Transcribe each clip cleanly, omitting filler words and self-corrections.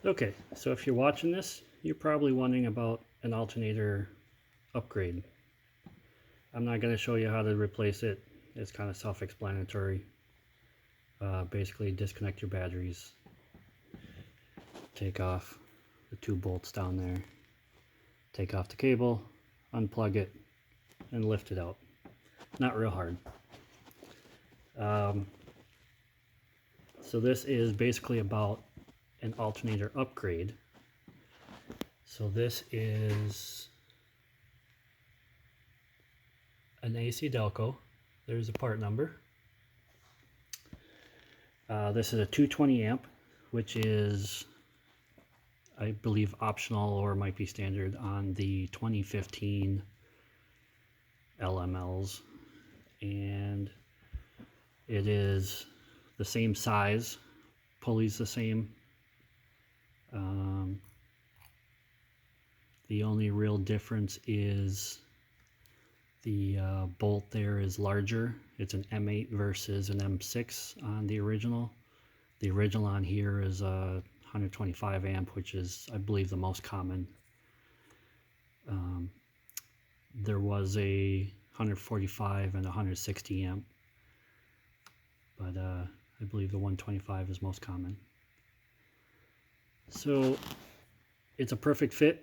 Okay, so if you're watching this, you're probably wondering about an alternator upgrade. I'm not going to show you how to replace it. It's kind of self-explanatory. Basically, disconnect your batteries, take off the 2 bolts down there, take off the cable, unplug it, and lift it out. Not real hard. So this is basically about an alternator upgrade. So this is an AC Delco. There's a part number. This is a 220 amp, which is, I believe, optional or might be standard on the 2015 LMLs. And it is the same size, pulley's the same. The only real difference is the bolt there is larger. It's an M8 versus an M6 on the original. The original on here is a 125 amp, which is, I believe, the most common. There was a 145 and 160 amp, but I believe the 125 is most common. So it's a perfect fit.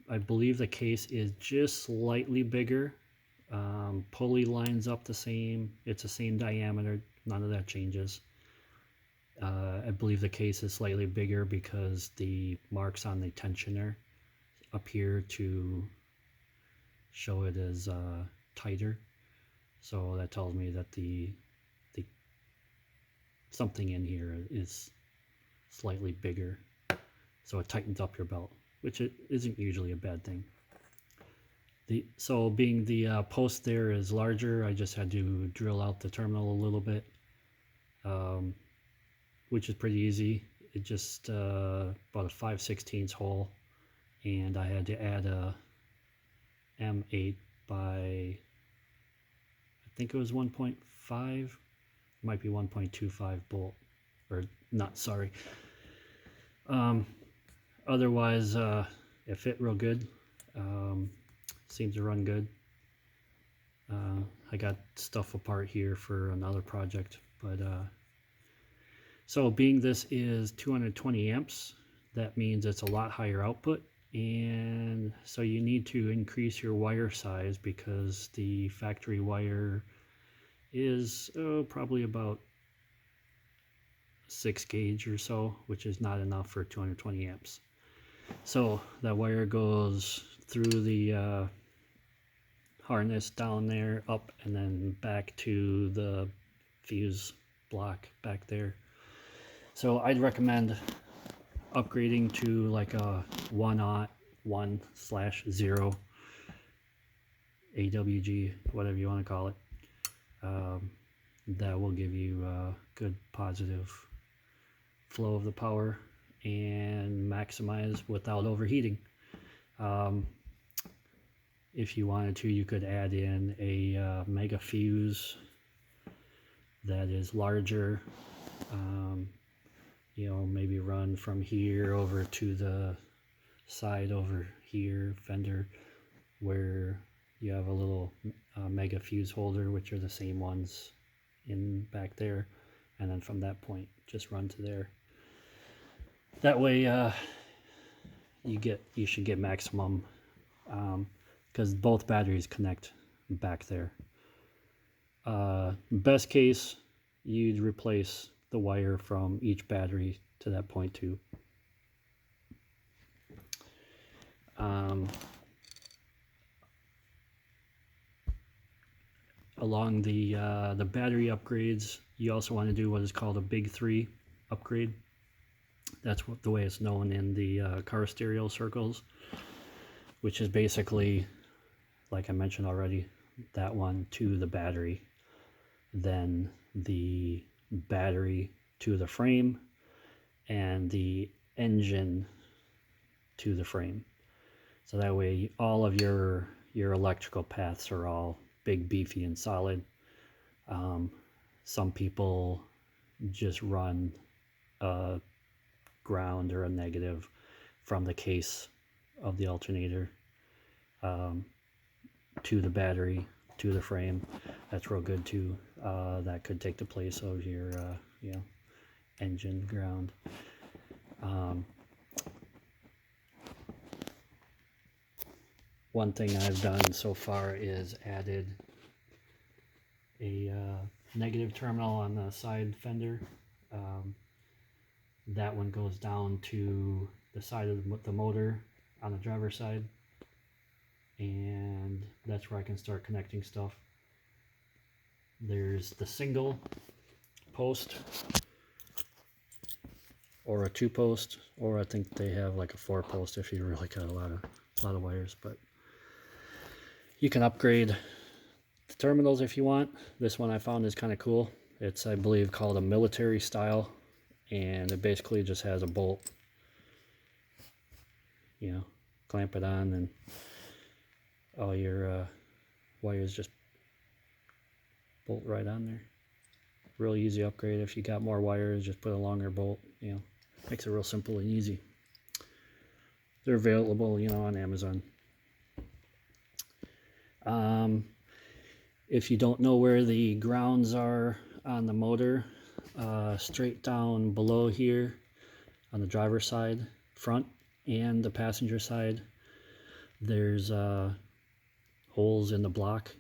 I believe the case is just slightly bigger. Pulley lines up the same. It's the same diameter. None of that changes. I believe the case is slightly bigger because the marks on the tensioner appear to show it as tighter. So that tells me that the something in here is slightly bigger. So it tightens up your belt, which it isn't usually a bad thing. So being the post there is larger, I just had to drill out the terminal a little bit, which is pretty easy. It just about a 5/16 hole, and I had to add a M8 by, I think it was 1.5, might be 1.25 bolt, or not, sorry. Otherwise, it fit real good. Seems to run good. I got stuff apart here for another project, but so being this is 220 amps, that means it's a lot higher output, and so you need to increase your wire size because the factory wire is probably about 6 gauge or so, which is not enough for 220 amps. So that wire goes through the harness down there, up, and then back to the fuse block back there. So I'd recommend upgrading to like a 1/0 AWG, whatever you want to call it. That will give you a good positive flow of the power and maximize without overheating. If you wanted to, you could add in a mega fuse that is larger. You know, maybe run from here over to the side over here, fender, where you have a little mega fuse holder, which are the same ones in back there, and then from that point just run to there. That way you should get maximum, because both batteries connect back there. Best case, you'd replace the wire from each battery to that point too. Along the battery upgrades, you also want to do what is called a big 3 upgrade. That's the way it's known in the car stereo circles, which is basically, like I mentioned already, that one to the battery, then the battery to the frame, and the engine to the frame. So that way all of your electrical paths are all big, beefy, and solid. Some people just run ground or a negative from the case of the alternator to the battery to the frame. That's real good too. That could take the place of your you know, engine ground. One thing I've done so far is added a negative terminal on the side fender. That one goes down to the side of the motor on the driver's side, and that's where I can start connecting stuff. There's the single post or a 2-post, or I think they have like a 4-post if you really got a lot of wires. But you can upgrade the terminals if you want. This one I found is kind of cool. It's, I believe, called a military style, and it basically just has a bolt. You know, clamp it on, and all your wires just bolt right on there. Real easy upgrade. If you got more wires, just put a longer bolt. You know, makes it real simple and easy. They're available, you know, on Amazon. If you don't know where the grounds are on the motor, straight down below here on the driver's side, front, and the passenger side, there's holes in the block.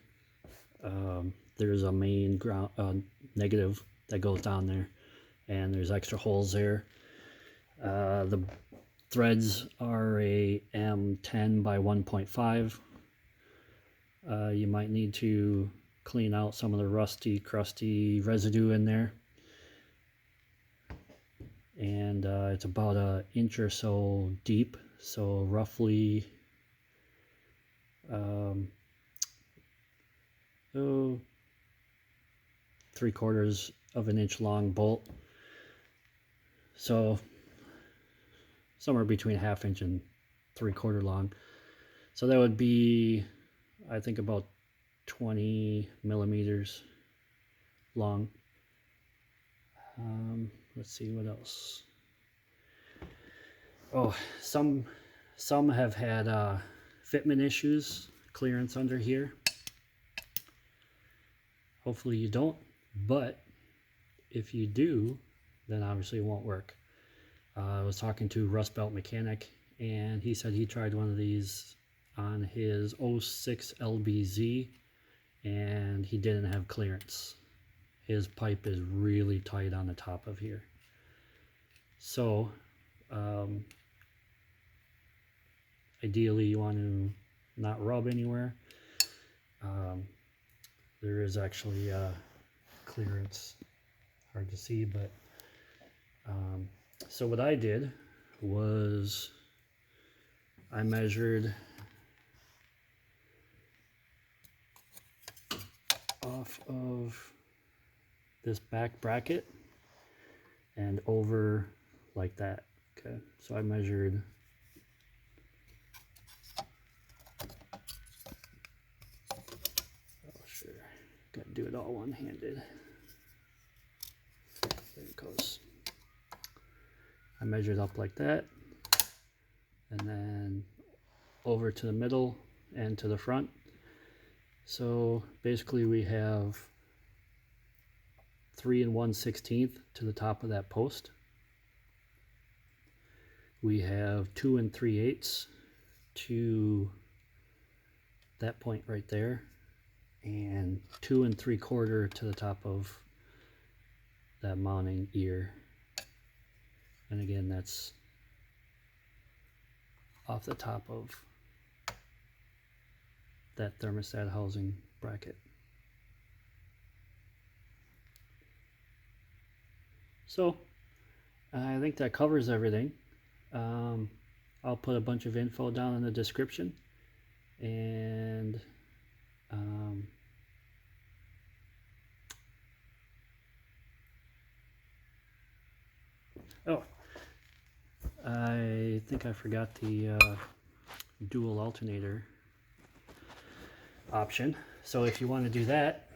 There's a main ground negative that goes down there, and there's extra holes there. The threads are a M10 by 1.5. You might need to clean out some of the rusty, crusty residue in there. And it's about an inch or so deep, so roughly 3/4 of an inch long bolt. So somewhere between 1/2 inch and 3/4 long. So that would be, I think, about 20 millimeters long. Let's see what else. Oh, some have had fitment issues, clearance under here. Hopefully you don't, but if you do, then obviously it won't work. I was talking to Rustbelt Mechanic, and he said he tried one of these on his 06 LBZ, and he didn't have clearance. His pipe is really tight on the top of here. So ideally you want to not rub anywhere. There is actually clearance, hard to see, but so what I did was I measured off of this back bracket and over like that. Okay, so I measured gotta do it all one-handed. There it goes. I measured up like that, and then over to the middle and to the front. So basically we have 3 1/16 to the top of that post. We have 2 3/8 to that point right there, and 2 3/4 to the top of that mounting ear. And again, that's off the top of that thermostat housing bracket. So I think that covers everything. I'll put a bunch of info down in the description, and oh, I think I forgot the dual alternator option. So if you want to do that,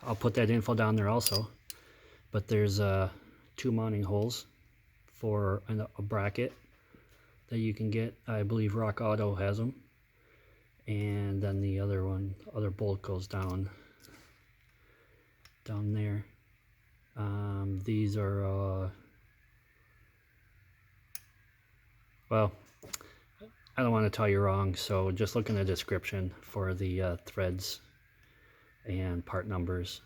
I'll put that info down there also. But there's 2 mounting holes for a bracket that you can get. I believe Rock Auto has them. And then the other bolt goes down there. These are well, I don't want to tell you wrong, so just look in the description for the threads and part numbers.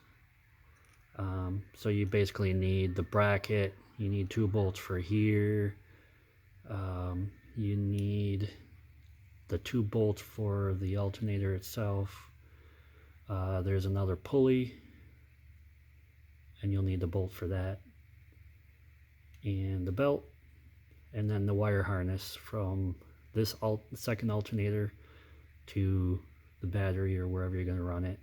So you basically need the bracket, you need 2 bolts for here, you need the 2 bolts for the alternator itself. There's another pulley, and you'll need the bolt for that, and the belt, and then the wire harness from this second alternator to the battery or wherever you're going to run it.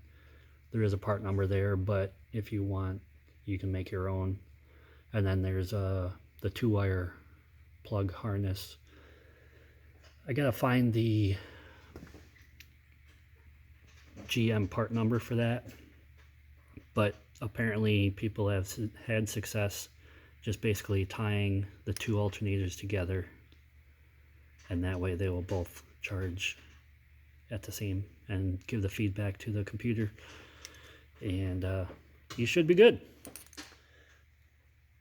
There is a part number there, but if you want, you can make your own. And then there's the 2-wire plug harness. I gotta find the GM part number for that, but apparently people have had success just basically tying the 2 alternators together, and that way they will both charge at the same and give the feedback to the computer, and you should be good.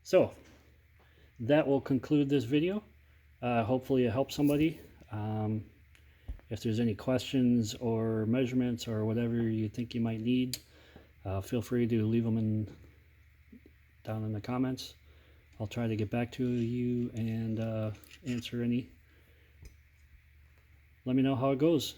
So that will conclude this video. Hopefully it helps somebody. If there's any questions or measurements or whatever you think you might need, feel free to leave them down in the comments. I'll try to get back to you and answer any. Let me know how it goes.